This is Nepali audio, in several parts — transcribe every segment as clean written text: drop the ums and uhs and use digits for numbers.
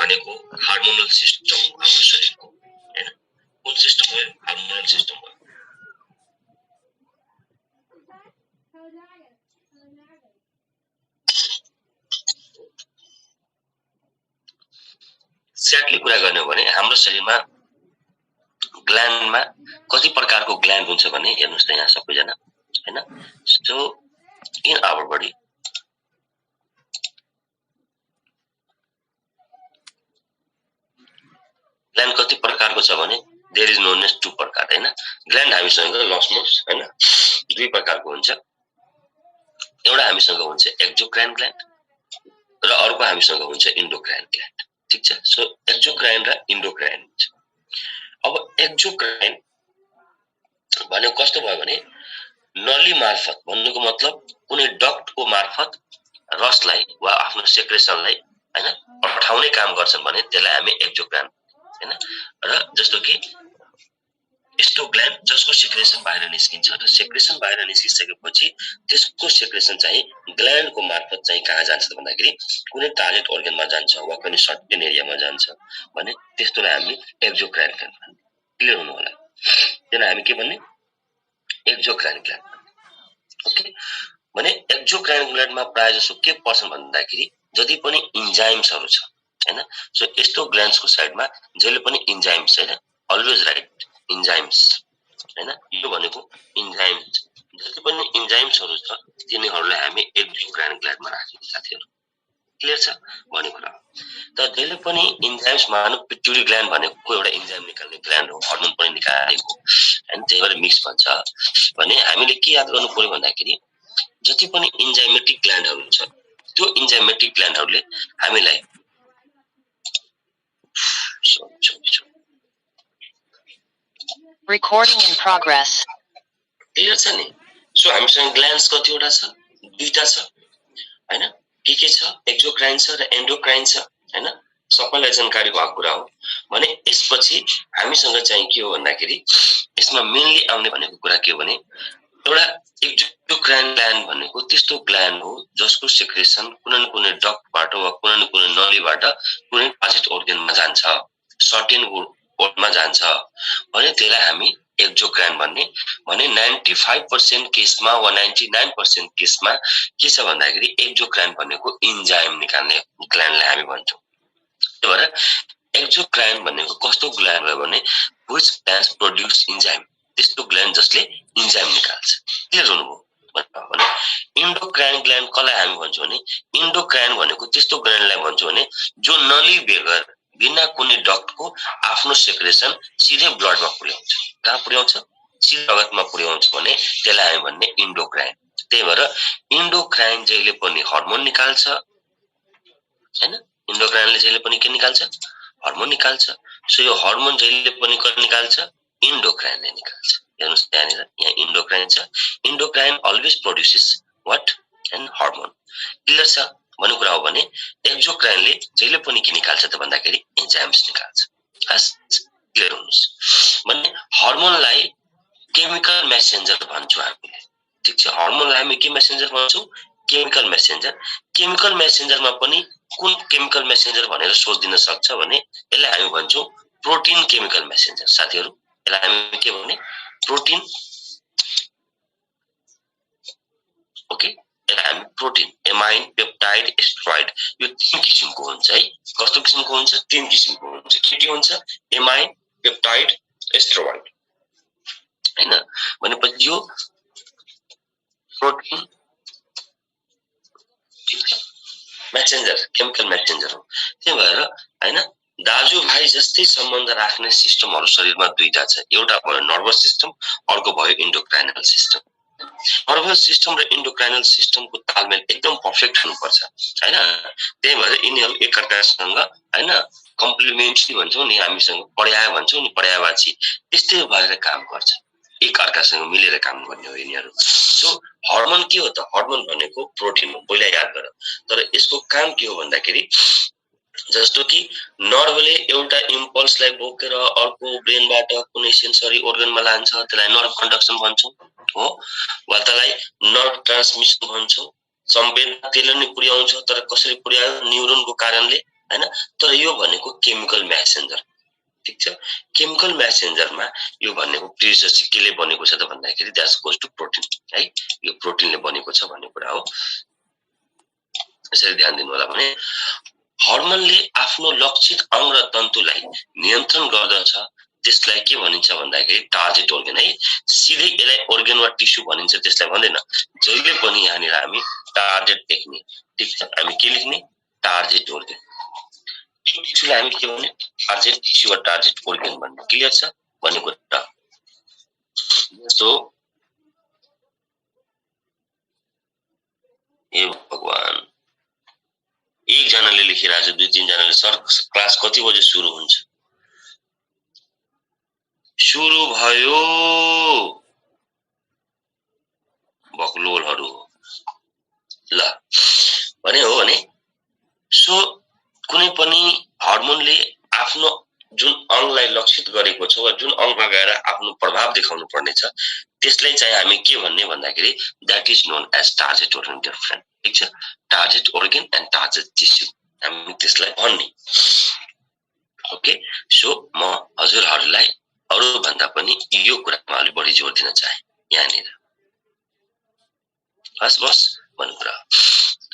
भनेको हार्मोनल सिस्टम हो हाम्रो शरीरको, हैन? कुन सिस्टम हो? हार्मोनल सिस्टम हो। एक्ज्याक्टली कुरा गर्ने हो भने हाम्रो शरीरमा ग्ल्यान्डमा कति प्रकारको ग्ल्यान्ड हुन्छ भने हेर्नुस् त यहाँ सबैजना, हैन? So in our body gland कति प्रकारको छ भने देयर इज नोन एज 2 प्रकार, हैन? ग्ल्यान्ड हामीसँग लस्मोस, हैन? 2 प्रकारको हुन्छ। एउटा हामीसँग हुन्छ एक्जोक्राइन ग्ल्यान्ड र अर्को हामीसँग हुन्छ इन्डोक्राइन ग्ल्यान्ड, ठीक छ? सो एक्जोक्राइन र इन्डोक्राइन हुन्छ। अब एक्जोक्राइन भनेको कस्तो भयो भने नली मार्फत, भन्नुको मतलब कुनै डक्टको मार्फत रसलाई वा आफ्नो सेक्रेसनलाई, हैन, पठाउने काम गर्छन् भने त्यसलाई हामी एक्जोक्राइन, हैन? र जस्तो कि यस्तो ग्ल्यान्ड जसको सेक्रेसन बाहिर निस्किन्छ र सेक्रेसन बाहिर निस्किसकेपछि त्यसको सेक्रेसन चाहिँ ग्ल्यान्डको मार्फत चाहिँ कहाँ जान्छ त भन्दाखेरि कुनै टार्गेट अर्गनमा जान्छ वा कुनै सर्टेन एरियामा जान्छ भने त्यस्तोलाई हामी एक्जोक्राइन ग्ल्यान्ड भन्छौँ। क्लियर हुनु होला? त्यसलाई हामी के भन्ने? Exocrine gland. ओके, भने एक्जोक्राइन ग्ल्यान्डमा प्राय जसो के पर्छन् भन्दाखेरि जति पनि इन्जाइम्सहरु छ, हैन? सो यस्तो ग्ल्यान्ड्सको साइडमा जहिले पनि इन्जाइम्स, हैन? अलवेज राइट इन्जाइम्स, हैन? यो भनेको इन्जाइम्स, जति पनि इन्जाइम्सहरु छ तिनीहरुलाई हामी एक्जोक्राइन ग्ल्यान्डमा राख्छौं साथीहरु। क्लियर छ भन्ने कुरा? त जहिले पनि इन्जाइम्स मानौ पिट्युटरी ग्ल्यान्ड भनेको एउटा इन्जाइम निकाल्ने ग्ल्यान्ड हो, हार्मोन पनि निकालेको, हैन? त्यही भएर मिक्स भन्छ भने हामीले के याद गर्नु पर्यो भन्दाखेरि जति पनि इन्जाइमेटिक ग्ल्यान्डहरु छ त्यो इन्जाइमेटिक ग्ल्यान्डहरुले हामीलाई Recording in progress. क्लियर छ नि? सो हामीसँग ग्ल्यान्ड्स कतिवटा छ? 2टा छ, हैन? के छ? एक्जोक्राइन छ र एन्डोक्राइन छ, हैन? सबैलाई जानकारी भएको कुरा हो। भने यसपछि हामीसँग चाहिँ के हो भन्दाखेरि यसमा मेनली आउने भनेको कुरा के हो भने एउटा एक्जोक्राइन ग्ल्यान्ड भनेको त्यस्तो ग्ल्यान्ड हो जसको सेक्रेसन कुनै न कुनै डक्टबाट वा कुनै न कुनै नलीबाट कुनै टार्गेट अर्गनमा जान्छ, सर्टेन ओर्गनमा जान्छ भने त्यसलाई हामी एक्जोक्राइन भन्ने। भने 95% केसमा वा 99% केसमा के छ भन्दाखेरि एक्जोक्राइन भनेको इन्जाइम निकाल्ने ग्ल्यान्डलाई हामी भन्छौं। त्यही भएर एक्जोक्राइन भनेको कस्तो ग्ल्यान्ड हो भने व्हिच ग्ल्यान्ड्स प्रोड्युस इन्जाइम, त्यस्तो ग्ल्यान्ड जसले इन्जाइम निकाल्छ। क्लियर हुनुभयो? भने इन्डोक्राइन ग्ल्यान्ड कसलाई हामी भन्छौं भने इन्डोक्राइन भनेको त्यस्तो ग्ल्यान्डलाई भन्छौं भने जो नली बेगर बिना कुनै डक्टको आफ्नो सेक्रेसन सिधै ब्लडमा पुर्याउँछ। कहाँ पुर्याउँछ? सिधै रगतमा पुर्याउँछ भने त्यसलाई हामी भन्ने इन्डोक्राइन। त्यही भएर इन्डोक्राइन जहिले पनि हार्मोन निकाल्छ, हैन? इन्डोक्राइनले जहिले पनि के निकाल्छ? हार्मोन निकाल्छ। सो यो हार्मोन जहिले पनि के निकाल्छ? इन्डोक्राइनले निकाल्छ। हेर्नुस् त्यहाँनिर यहाँ इन्डोक्राइन छ। Endocrine always produces what? And hormone. Clear छ भन्ने कुरा हो भने एक्जोक्राइनले जहिले पनि के निकाल्छ त भन्दाखेरि एन्जाइम्स निकाल्छ। हस क्लियर हुनुस्? भने हार्मोनलाई केमिकल मेसेन्जर भन्छौं हामीले, ठीक छ? हार्मोनलाई हामी के मेसेन्जर भन्छौं? Chemical messenger. केमिकल मेसेन्जरमा पनि कुन केमिकल मेसेन्जर भनेर सोच्दिन सक्छ भने यसलाई हामी भन्छौं प्रोटिन केमिकल मेसेन्जर। साथीहरु यसलाई हामी के भन्ने? प्रोटिन। ओके, यसलाई हामी प्रोटिन, एमाइन, पेप्टाइड, एस्ट्रोइड यो 3 किसिमको हुन्छ है। कस्तो किसिमको हुन्छ? 3 किसिमको हुन्छ। के हुन्छ? एमाइन, पेप्टाइड, एस्ट्रोइड, हैन? भनेपछि यो प्रोटिन मेसेन्जर, केमिकल मेसेन्जर हो। त्यही भएर हैन दाजुभाइ जस्तै सम्बन्ध राख्ने सिस्टमहरु शरीरमा 2टा छ। एउटा भयो नर्भस सिस्टम, अर्को भयो इन्डोक्राइनल सिस्टम। नर्भस सिस्टम र इन्डोक्राइनल सिस्टमको तालमेल एकदम परफेक्ट हुनुपर्छ, हैन? त्यही भएर यिनीहरु एकअर्कासँग हैन कम्प्लिमेन्ट्री भन्छौं नि हामीसँग, पर्याय भन्छौं नि, पर्यायवाची त्यस्तै भएर काम गर्छ। एकअर्कासँग मिलेर काम गर्ने हो यिनीहरु। सो हार्मोन के हो त? हार्मोन भनेको प्रोटिन हो, पहिला याद गर। तर यसको काम के हो भन्दाखेरि जस्तो कि नर्भले एउटा इम्पल्सलाई बोकेर अर्को ब्रेनबाट कुनै सेन्सरी अर्गनमा लान्छ, त्यसलाई नर्भ कन्डक्सन भन्छौं हो, वा त्यसलाई नर्भ ट्रान्समिसन भन्छौं। संवेदना त्यसले नै पुर्याउँछ, तर कसरी पुर्यायो? न्युरोनको कारणले, हैन। तर यो भनेको केमिकल मेसेन्जर, ठीक छ। केमिकल मेसेन्जरमा यो भनेको प्रिजर चाहिँ केले बनेको छ त भन्दाखेरि द्याट्स गोज टु प्रोटिन है। यो प्रोटिनले बनेको छ भन्ने कुरा हो। यसरी ध्यान दिनु होला। भने हर्मोनले आफ्नो लक्षित अंग र तन्तुलाई नियन्त्रण गर्दछ, त्यसलाई के भनिन्छ भन्दाखेरि टार्गेट अर्गन है। सिधै यसलाई अर्गन वा टिस्यु भनिन्छ त्यसलाई भन्दैन। जहिले पनि यहाँनिर हामी टार्गेट लेख्ने, ठीक छ। हामी के लेख्ने? Target organ. टिस्युलाई हामी के भन्ने? टार्गेट टिस्यु वा टार्गेट अर्गन भन्ने। क्लियर छ भन्ने कुरा। सो ए भगवान, एकजनाले लेखिरहेको छ, दुई तीन जनाले सर क्लास कति बजे सुरु हुन्छ? सुरु भयो बकलोलहरु ल भने हो भने। सो कुनै पनि हर्मोनले आफ्नो जुन अंगलाई लक्षित गरेको छ वा जुन अंगमा गएर आफ्नो प्रभाव देखाउनु पर्ने छ त्यसलाई चाहिँ हामी के भन्ने भन्दाखेरि that is known as target organ dear friend, ठीक छ। Target organ and target tissue हामी त्यसलाई भन्ने। ओके, सो म हजुरहरुलाई अरु भन्दा पनि यो कुरामा अलि बढी जोड दिन चाहे यहाँनिर। बस भन्ने कुरा।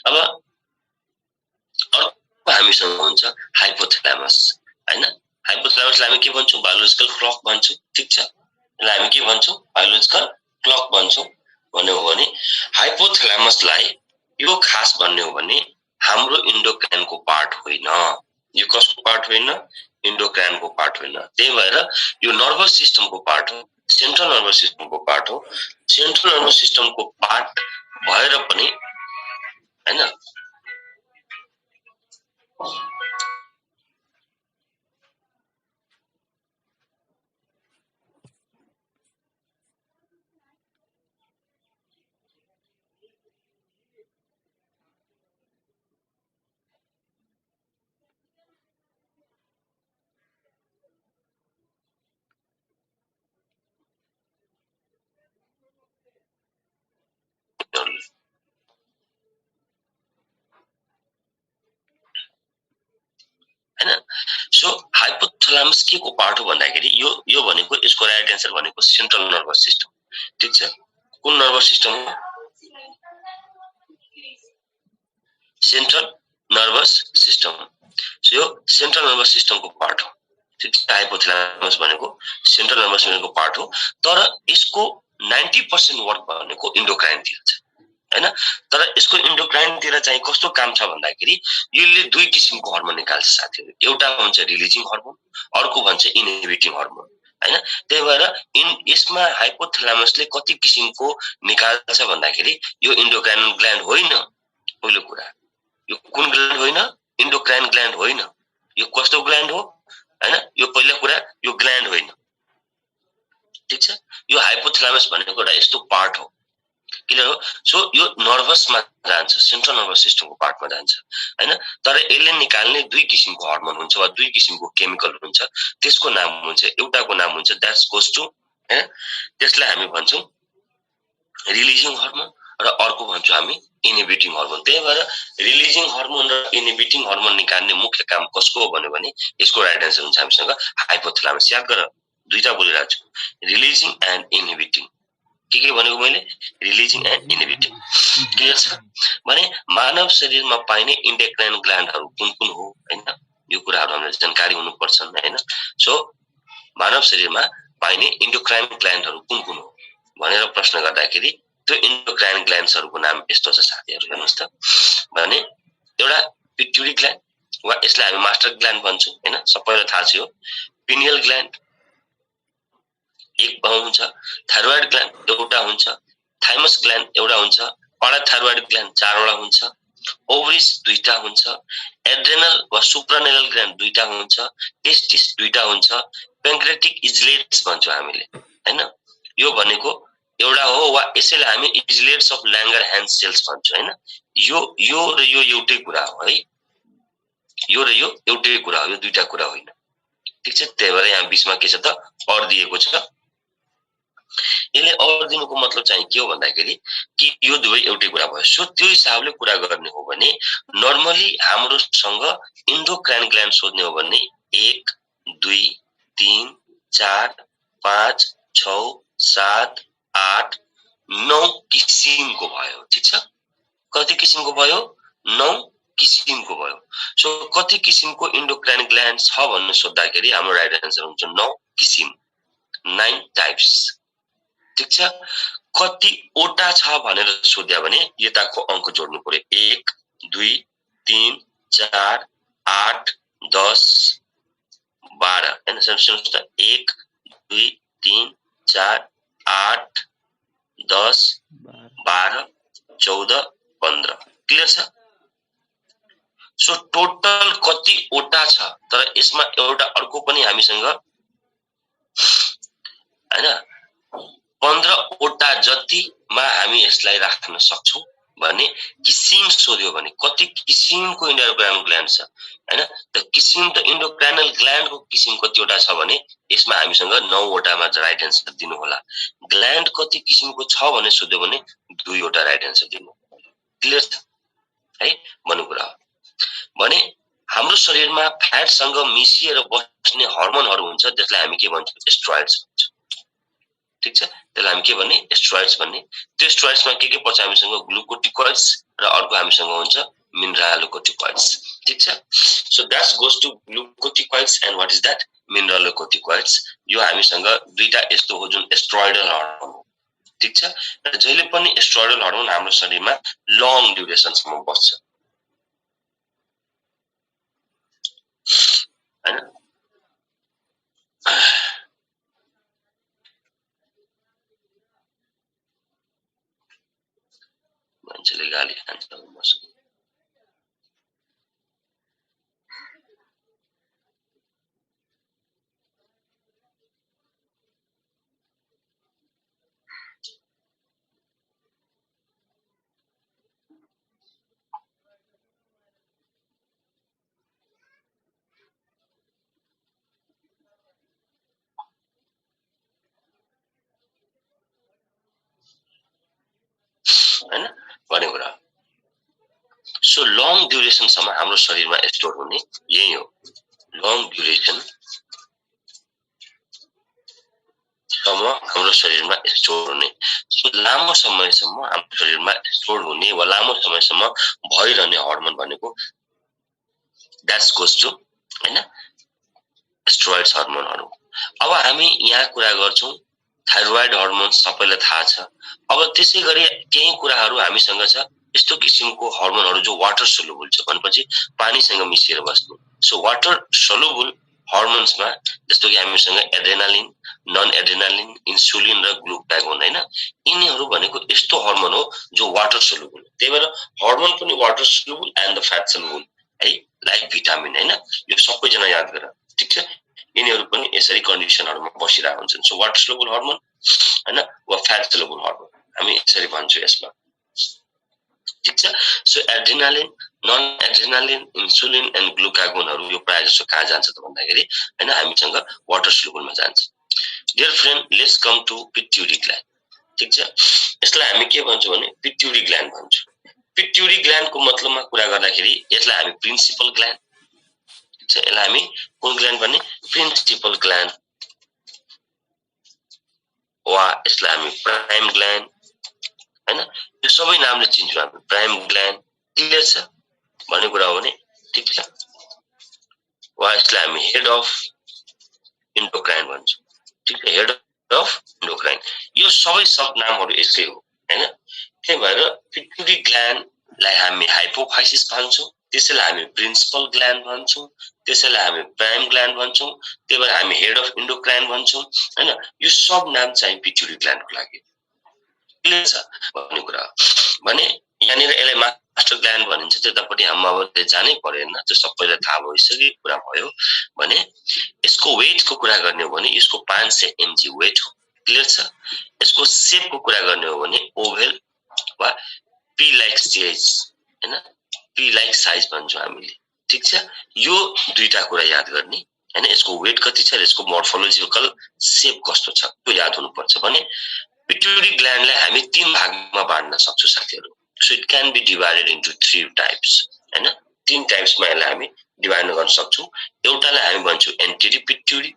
अब अर्को हामीसँग हुन्छ हाइपोथ्यालमस हैन। हाइपोथ्यालमसलाई हामी के भन्छौं? बायोलोजिकल क्लक भन्छौं, ठीक छ। यसलाई हामी के भन्छौं? Biological clock भन्छौं। भन्ने हो भने हाइपोथ्यालमसलाई यो खास भन्ने हो भने हाम्रो इन्डोक्राइनको पार्ट होइन। यो कसको पार्ट होइन? इन्डोक्राइनको पार्ट होइन। त्यही भएर यो नर्भस सिस्टमको पार्ट हो, सेन्ट्रल नर्भस सिस्टमको पार्ट हो। सेन्ट्रल नर्भस सिस्टमको पार्ट भएर पनि हैन हैन। सो हाइपोथ्यालमस के को पार्ट हो भन्दाखेरि यो भनेको यसको राइट आन्सर भनेको सेन्ट्रल नर्भस सिस्टम, ठीक छ। कुन नर्भस सिस्टम हो? Central nervous system. सो यो सेन्ट्रल नर्भस सिस्टमको पार्ट हो, ठीक छ। हाइपोथ्यालमस भनेको सेन्ट्रल नर्भस सिस्टमको पार्ट हो। तर यसको 90% वर्क भनेको इन्डोक्राइनतिर छ हैन। तर यसको इन्डोक्राइनतिर चाहिँ कस्तो काम छ भन्दाखेरि यसले दुई किसिमको हर्मोन निकाल्छ साथीहरु। एउटा हुन्छ रिलिजिङ हर्मोन, अर्को भन्छ इनहिबिटिङ हर्मोन हैन। त्यही भएर यसमा हाइपोथ्यालमसले कति किसिमको निकाल्छ भन्दाखेरि यो इन्डोक्राइन ग्ल्यान्ड होइन। पहिलो कुरा यो कुन ग्ल्यान्ड होइन? इन्डोक्राइन ग्ल्यान्ड होइन। यो कस्तो ग्ल्यान्ड हो हैन? यो पहिलो कुरा यो ग्ल्यान्ड होइन, ठीक छ। यो हाइपोथ्यालमस भनेको एउटा यस्तो पार्ट हो, क्लियर हो। सो यो नर्भसमा जान्छ, सेन्ट्रल नर्भस सिस्टमको पार्टमा जान्छ हैन। तर यसले निकाल्ने दुई किसिमको हर्मोन हुन्छ वा दुई किसिमको केमिकल हुन्छ। त्यसको नाम हुन्छ, एउटाको नाम हुन्छ द्याट्स गोज टु हैन, त्यसलाई हामी भन्छौं रिलिजिङ हर्मोन र अर्को भन्छौं हामी इनहिबिटिङ हर्मोन। त्यही भएर रिलिजिङ हर्मोन र इनहिबिटिङ हर्मोन निकाल्ने मुख्य काम कसको हो भने यसको राइट आन्सर हुन्छ हामीसँग हाइपोथ्यालमस। याद गर, दुईटा बोलिरहेको छु, रिलिजिङ एन्ड इनहिबिटिङ। के भनेको मैले? रिलिजिङ एन्ड इनहिबिटिङ, क्लियर छ भने मानव शरीरमा पाइने इन्डोक्राइन ग्ल्यान्डहरु कुन कुन हो हैन, यो कुराहरु हामीलाई जानकारी हुनुपर्छ हैन। सो मानव शरीरमा पाइने इन्डोक्राइन ग्ल्यान्डहरु कुन कुन हो भनेर प्रश्न गर्दाखेरि त्यो इन्डोक्राइन ग्ल्यान्ड्सहरुको नाम यस्तो छ साथीहरु, हेर्नुस् त। भने एउटा पिट्युटरी ग्ल्यान्ड वा यसलाई हामी मास्टर ग्ल्यान्ड भन्छौं हैन, सबैलाई थाहा छ यो। पिनियल ग्ल्यान्ड एक हुन्छ, थाइरोइड ग्ल्यान्ड एउटा हुन्छ, थाइमस ग्ल्यान्ड एउटा हुन्छ, पाराथाइरोइड ग्ल्यान्ड चारवटा हुन्छ, ओभरिस दुईटा हुन्छ, एड्रेनल वा सुप्रानेरल ग्ल्यान्ड दुईटा हुन्छ, टेस्टिस दुईटा हुन्छ, पेन्क्रियाटिक इजलेट्स भन्छौं हामीले हैन। यो भनेको एउटा हो वा यसैले हामी इजलेट्स अफ ल्याङ्गरह्यान्स सेल्स भन्छौं हैन। यो र यो एउटै कुरा हो है। यो र यो एउटै कुरा हो, यो दुईटा कुरा होइन, ठीक छ। त्यही भएर यहाँ बीचमा के छ त? अर दिएको छ। यसले अवर दिनुको मतलब चाहिँ के हो भन्दाखेरि कि यो दुवै एउटै कुरा भयो। सो त्यो हिसाबले कुरा गर्ने हो भने नर्मली हाम्रोसँग इन्डोक्राइन ग्ल्यान्ड सोध्ने हो भने 1 2 3 4 5 6 7 8 9 किसिमको भयो। ठीक छ, कति किसिमको भयो? 9 किसिमको भयो। सो कति किसिमको इन्डोक्राइन ग्ल्यान्ड छ भन्ने सोध्दाखेरि हाम्रो राइट आन्सर हुन्छ 9 किसिम, 9 टाइप्स। ठीक छ, कतिवटा छ भनेर सोध्या भने यताको अंक जोड्नु पर्यो। 1 2 3 4 8 10 12 हैन, सुन्नुस् त 1 2 3 4 8 10 12 14 15 क्लियर छ। सो टोटल कतिवटा छ, तर यसमा एउटा अर्को पनि हामीसँग हैन 15 वटा जतिमा हामी यसलाई राख्न सक्छौं भने किसिम सोध्यो भने कति किसिमको इन्डोक्राइनल ग्ल्यान्ड छ हैन, त किसिम त इन्डोक्राइनल ग्ल्यान्डको किसिम कतिवटा छ भने यसमा हामीसँग 9 वटामा राइट आन्सर दिनु होला। ग्ल्यान्ड कति किसिमको छ भने सोध्यो भने 2 वटा राइट आन्सर दिनु। क्लियर छ है भन्नु कुरा हो। भने हाम्रो शरीरमा फ्याटसँग मिसिएर बस्ने हर्मोनहरु हुन्छ, त्यसलाई हामी के भन्छौं? स्टेरोइड्स भन्छौं। ठीक छ, त्यसलाई हामी के भन्ने? स्टेरोइड्स भन्ने। त्यो स्टेरोइड्समा के पर्छ हामीसँग? ग्लुकोटिकोइड्स र अर्को हामीसँग हुन्छ मिनरलोकोटिकोइड्स। ठीक छ, so that goes to glucocorticoids and what is that? Mineralocorticoids. यो हामीसँग दुईटा यस्तो हो जुन स्टेरोइडल हर्मोन हो। ठीक छ, र जहिले पनि स्टेरोइडल हर्मोन हाम्रो शरीरमा लङ ड्युरेसनसम्म बस्छ हैन। मान्छेले गाली खान्छ मसँग। हैन भन्ने कुरा। सो लङ ड्युरेसनसम्म हाम्रो शरीरमा स्टोर हुने यही हो, लङ ड्युरेसन सम्म हाम्रो शरीरमा स्टोर हुने। सो लामो समयसम्म हाम्रो शरीरमा स्टोर हुने वा लामो समयसम्म भइरहने हर्मोन भनेको दैट्स गोज टु हैन स्टेरोइड्स हर्मोनहरु। अब हामी यहाँ कुरा गर्छौं थाइरोइड हर्मोन सबैलाई थाहा छ। अब त्यसैगरी केही कुराहरु हामीसँग छ यस्तो किसिमको हर्मोनहरु जो वाटर सोलुबल छ, भनेपछि पानीसँग मिसिएर बस्ने। सो वाटर सोलुबल हर्मोन्समा जस्तो कि हामीसँग एड्रेनालिन, नन एड्रेनालिन, इन्सुलिन र ग्लुकागोन हैन, यिनीहरु भनेको यस्तो हर्मोन हो जो वाटर सोलुबल। त्यही भएर हर्मोन पनि water soluble and the fat soluble है, लाइक भिटामिन हैन। यो सबैजना याद गर। ठीक छ, यिनीहरु पनि यसरी कन्डिसनहरुमा बसिरहेको हुन्छन्। सो वाटर सोलुबल हर्मोन हैन वा फ्याट सोलुबल हर्मोन हामी यसरी भन्छौं यसमा। ठीक छ, so adrenaline, non adrenaline, insulin and ग्लुकागोनहरु यो प्राय जसो कहाँ जान्छ त भन्दाखेरि हैन हामीसँग वाटर सोलुबलमा जान्छ। Dear friend, let's come to pituitary gland. ठीक छ, यसलाई हामी के भन्छौं भने पिट्युटरी ग्ल्यान्ड भन्छौं। पिट्युटरी ग्ल्यान्डको मतलबमा कुरा गर्दाखेरि यसलाई हामी प्रिन्सिपल ग्ल्यान्ड, ठीक छ, यसलाई हामी कुन ग्ल्यान्ड भन्ने? प्रिन्सिपल ग्ल्यान्ड वा यसलाई हामी प्राइम ग्ल्यान्ड हैन, यो सबै नामले चिन्छौं हामी। प्राइम ग्ल्यान्ड क्लियर छ भन्ने कुरा हो भने ठीक छ, वा यसलाई हामी हेड अफ इन्डोक्राइन भन्छौं। ठीक छ, हेड अफ इन्डोक्राइन, यो सबै सब नामहरु यसकै हो हैन। त्यही भएर पिट्युटरी ग्ल्यान्डलाई हामी हाइपोफाइसिस भन्छौं, त्यसैलाई हामी प्रिन्सिपल ग्ल्यान्ड भन्छौं, त्यसैलाई हामी प्राइम ग्ल्यान्ड भन्छौं, त्यही भएर हामी हेड अफ इन्डोक्राइन भन्छौं हैन। यो सब नाम चाहिँ पिट्युटरी ग्ल्यान्डको लागि क्लियर छ भन्ने कुरा भने यहाँनिर यसलाई मास्टर ग्ल्यान्ड भनिन्छ। त्यतापट्टि हामीले जानै परेन, त्यो सबैलाई थाहा भइसकेको कुरा भयो। भने यसको वेटको कुरा गर्ने हो भने यसको 500 mg वेट हो। क्लियर छ, यसको शेपको कुरा गर्ने हो भने ओभल वा पी लाइक साइज हैन, पी लाइक साइज भन्छौं हामीले। ठीक छ, यो दुईटा कुरा याद गर्ने हैन, यसको वेट कति छ र यसको मोर्फोलोजिकल शेप कस्तो छ त्यो याद हुनुपर्छ। भने पिट्युटरी ग्ल्यान्डलाई हामी 3 भागमा बाँड्न सक्छौं साथीहरु। So it can be divided into 3 types, हैन। 3 टाइप्समा यसलाई हामी डिवाइड गर्न सक्छौं। एउटालाई हामी भन्छौं एन्टेरियर पिट्युटरी,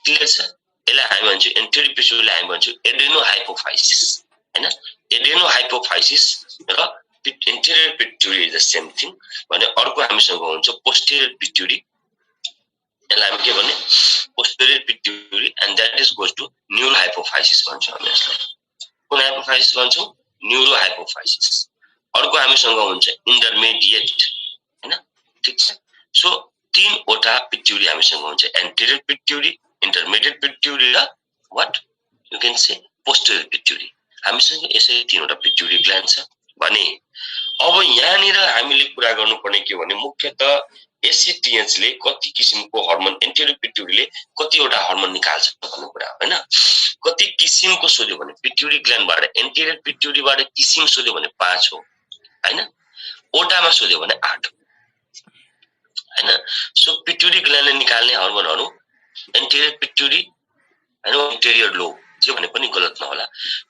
क्लियर छ। यसलाई हामी भन्छौं एन्टेरियर पिट्युटरीलाई हामी भन्छौं एड्रेनो हाइपोफाइसिस, हैन। एड्रेनो हाइपोफाइसिस र interior pituitary is the same thing. भने अर्को हामीसँग हुन्छ पोस्टेरियर पिट्युटरी, यसलाई हामी के भन्ने posterior pituitary, and that is goes to neuro hypophysis भन्छौं हामी यसलाई। कुन हाइपोफाइसिस भन्छौं? Neuro hypophysis. अर्को हामीसँग हुन्छ इन्टरमिडिएट, हैन, ठीक छ। सो 3 वटा पिट्युटरी हामीसँग हुन्छ, एन्टेरियर पिट्युटरी, इन्टरमिडिएट पिट्युटरी र what you can say posterior pituitary. हामीसँग यसरी 3 वटा पिट्युटरी ग्ल्यान्ड छ। भने अब यहाँनिर हामीले कुरा गर्नुपर्ने के भने मुख्यतः एसिटिएच ले कति किसिमको हर्मोन, एन्टेरियर पिट्युटरीले कतिवटा हर्मोन निकाल्छ भन्ने कुरा हो, हैन। कति किसिमको सोध्यो भने पिट्युटरी ग्ल्यान्डबाट, एन्टेरियर पिट्युटरीबाट किसिम सोध्यो भने 5 हो, हैन। ओटामा सोध्यो भने 8, हैन। सो पिट्युटरी ग्ल्यान्डले निकाल्ने हर्मोनहरु एन्टेरियर पिट्युटरी, हैन, एन्टेरियर लोब, जे भने पनि गलत नहोला।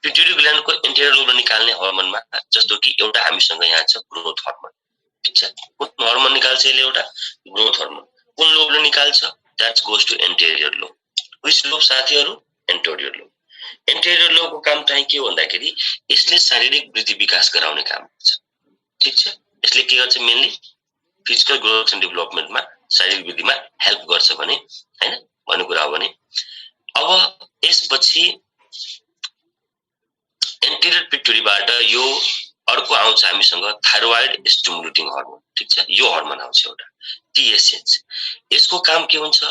पिट्युटरी ग्ल्यान्डको एन्टेरियर लोबले निकाल्ने हर्मोनमा जस्तो कि एउटा हामीसँग यहाँ छ ग्रोथ हर्मोन, ठीक छ। कुन हर्मोन निकाल्छ यसले? एउटा ग्रोथ हर्मोन। कुन लोबले निकाल्छ? That's goes to anterior lobe. Which lobe साथीहरु? Anterior lobe. एन्टेरियर लोबको काम चाहिँ के हो भन्दाखेरि यसले शारीरिक वृद्धि विकास गराउने काम गर्छ, ठीक छ। यसले के गर्छ? मेनली फिजिकल ग्रोथ एन्ड डेभलपमेन्टमा, शारीरिक वृद्धिमा हेल्प गर्छ भने, हैन, भन्ने कुरा हो। भने अब यसपछि एन्टेरियर पिट्युटरीबाट यो अर्को आउँछ हामीसँग थाइरोइड स्टिमुलेटिङ हर्मोन, ठीक छ। यो हर्मोन आउँछ एउटा टीएसएच। यसको काम के हुन्छ?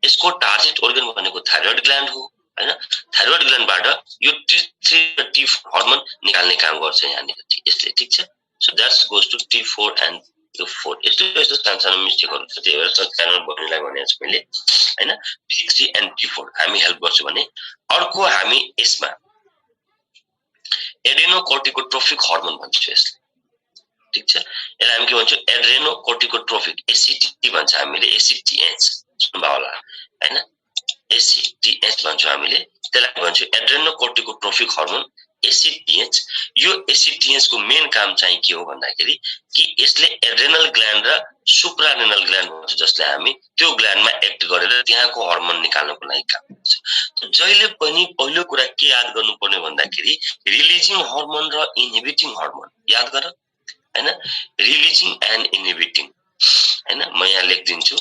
यसको टार्गेट organ भनेको थाइरोइड ग्ल्यान्ड हो, हैन। थाइरोइड ग्ल्यान्डबाट यो T3 र T4 हर्मोन निकाल्ने काम गर्छ यहाँनिर यसले, ठीक छ। So that's goes to T4 and T4। यस्तो सानो मिस्टेकहरु छ, त्यही भएर च्यानल बन्नेलाई भनेको छु मैले, हैन। T3 एन्ड T4 हामी हेल्प गर्छ भने अर्को हामी यसमा एड्रेनोकोर्टिकोट्रोफिक हर्मोन भन्छौं यसले, ठीक छ। यसलाई हामी के भन्छौं? एड्रेनोकोर्टिकोट्रोफिक, एसिटी भन्छ हामीले, एसिटिएच सुन्नुभयो होला, हैन। एसिटिएच भन्छौं हामीले, त्यसलाई भन्छौं एड्रेनोकोर्टिकोट्रोफिक हर्मोन, एसिटिएच। यो एसिटिएच को मेन काम चाहिँ के हो भन्दाखेरि कि यसले एड्रेनल ग्ल्यान्ड र सुप्रारेनल ग्ल्यान्ड भन्छ जसले हामी त्यो ग्ल्यान्डमा एक्ट गरेर त्यहाँको हर्मोन निकाल्नको लागि काम गर्छ। जहिले पनि पहिलो कुरा के याद गर्नुपर्ने भन्दाखेरि रिलिजिङ हर्मोन र इन्हिबिटिङ हर्मोन याद गर, हैन। रिलिजिङ एन्ड इन्हिबिटिङ, हैन। म यहाँ लेख्दिन्छु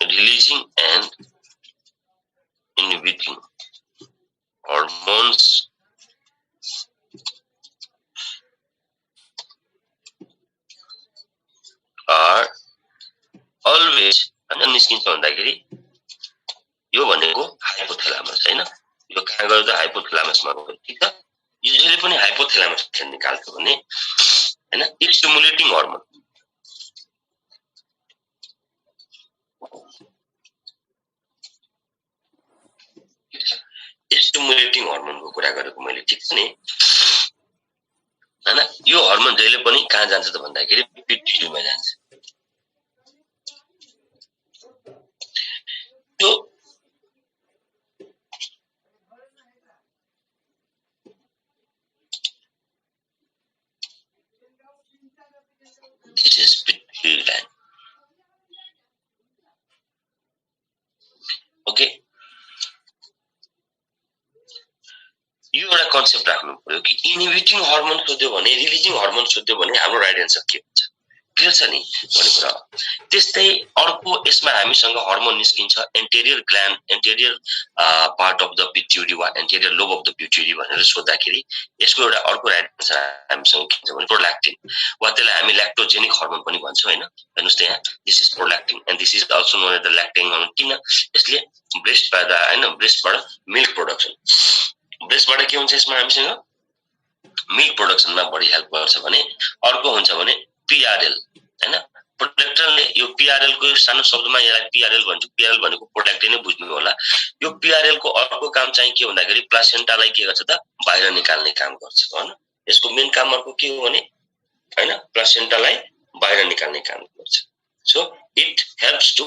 releasing and inhibiting hormones are always, हैन, निस्किन्छ भन्दाखेरि यो भनेको हाइपोथालामस, हैन। यो कहाँ गयो त? हाइपोथालामसमा गयो, ठीक छ। यो जहिले पनि हाइपोथालामसले निकाल्छ भने, हैन, स्टिमुलेटिङ हर्मोन, स्टिमुलेटिङ हर्मोनको कुरा गरेको मैले, ठीक छ नि, हैन। यो हर्मोन जहिले पनि कहाँ जान्छ त भन्दाखेरि पिट्युटरीमा जान्छ। त्यो this is pituitary gland, okay. यो एउटा कन्सेप्ट राख्नु पर्यो कि इन्हिबिटिङ हर्मोन सोध्यो भने, रिलिजिङ हर्मोन सोध्यो भने हाम्रो राइट एन्सर के हुन्छ? क्लियर छ नि भन्ने कुरा। त्यस्तै अर्को यसमा हामीसँग हर्मोन निस्किन्छ anterior gland, anterior part of the pituitary वा anterior lobe of the pituitary भनेर सोध्दाखेरि यसको एउटा अर्को राइट एन्सर हामीसँग के हुन्छ भने प्रोल्याक्टिन, वा त्यसलाई हामी ल्याक्टोजेनिक हर्मोन पनि भन्छौं, हैन। हेर्नुस् त यहाँ this is prolactin and this is also known as the lactin hormone. किन? यसले ब्रेस्ट पैदा, हैन, ब्रेस्टबाट मिल्क प्रोडक्सन, ब्रेस्टबाट के हुन्छ यसमा हामीसँग मिल्क प्रोडक्सनमा बढी हेल्प गर्छ भने अर्को हुन्छ भने पीआरएल, हैन। प्रोल्याक्टिनले यो पीआरएल को सानो शब्दमा यसलाई पीआरएल भन्छौं। पीआरएल भनेको प्रोल्याक्टिन नै बुझ्नु होला। यो पीआरएल को अर्को काम चाहिँ के भन्दाखेरि प्लासेन्टालाई के गर्छ त? बाहिर निकाल्ने काम गर्छ, हैन। यसको मेन काम अर्को के हो भने हैन प्लासेन्टालाई बाहिर निकाल्ने काम गर्छ so it helps to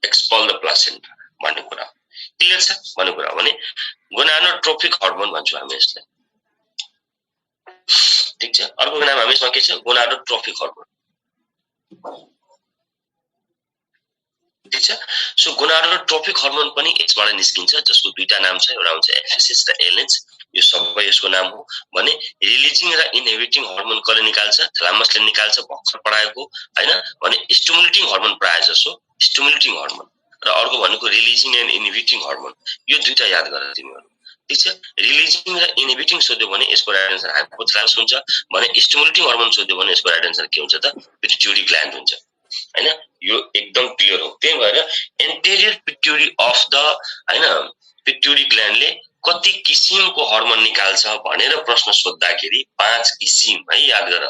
expel the placenta भन्ने कुरा क्लियर छ भन्ने कुरा भने गोनाडोट्रोपिक हर्मोन भन्छौँ हामी यसलाई ठीक छ अर्को नाम हामीसँग के छ गोनाडोट्रोपिक हर्मोन ठीक छ सो गोनाडोट्रोपिक हर्मोन पनि यसबाट निस्किन्छ जसको दुईटा नाम छ एउटा हुन्छ एफएसएस र एलएच यो सबै यसको नाम हो भने रिलिजिङ र इनहिबिटिङ हर्मोन कसले निकाल्छ थैलामसले निकाल्छ भर्खर पढाएको हैन भने स्टिमुलेटिङ हर्मोन प्राय जसो स्टिमुलेटिङ हर्मोन र अर्को भनेको रिलिजिङ एन्ड इनहिबिटिङ हर्मोन यो दुईटा याद गरेर तिमीहरु ठीक छ रिलिजिङ र इनहिबिटिङ सोध्यो भने यसको राइट आन्सर हाइपोथैलामस हुन्छ भने स्टिमुलेटिङ हर्मोन सोध्यो भने यसको राइट आन्सर के हुन्छ त पिट्युटरी ग्ल्यान्ड हुन्छ हैन यो एकदम क्लियर हो त्यही भएर एन्टेरियर पिट्युटरी अफ द हैन पिट्युटरी ग्ल्यान्डले कति किसिमको हर्मोन निकाल्छ भनेर प्रश्न सोध्दाखेरि 5 किसिम है याद गर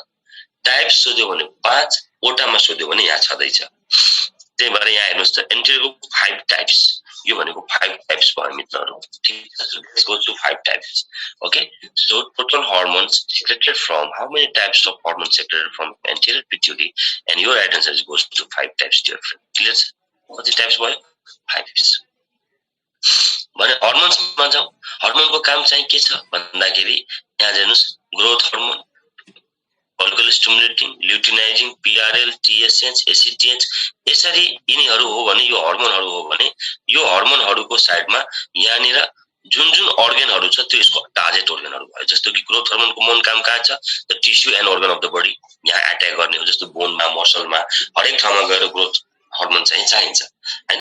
टाइप्स सोध्यो भने 5 ओटामा सोध्यो भने यहाँ छदैछ त्यही भएर यहाँ हेर्नुस् त एन्टेरियरको 5 टाइप्स यो भनेको 5 टाइप्स भयो मित्रहरु ठीक छ so let's go to 5 types okay so total hormones secreted from how many types of hormones secreted from anterior pituitary and your right answer goes to 5 types dear friend clear कति टाइप्स भयो 5 types भने हर्मोन्स मा जाऊ हर्मोनको काम चाहिँ के छ भन्दाखेरि यहाँ हेर्नुस् growth hormone follicle stimulating luteinizing PRL TSH ACTH यसरी यिनीहरु हो भने यो हर्मोनहरु हो भने यो हर्मोनहरुको साइडमा यहाँनिर जुन जुन अर्गनहरु छ त्यो यसको टार्गेट अर्गनहरु भयो जस्तो कि ग्रोथ हर्मोनको मेन काम कहाँ छ the tissue and organ of the body यहाँ अट्याक गर्ने हो जस्तो बोनमा मसलमा हरेक ठाउँमा गएर ग्रोथ हर्मोन चाहिँ चाहिन्छ हैन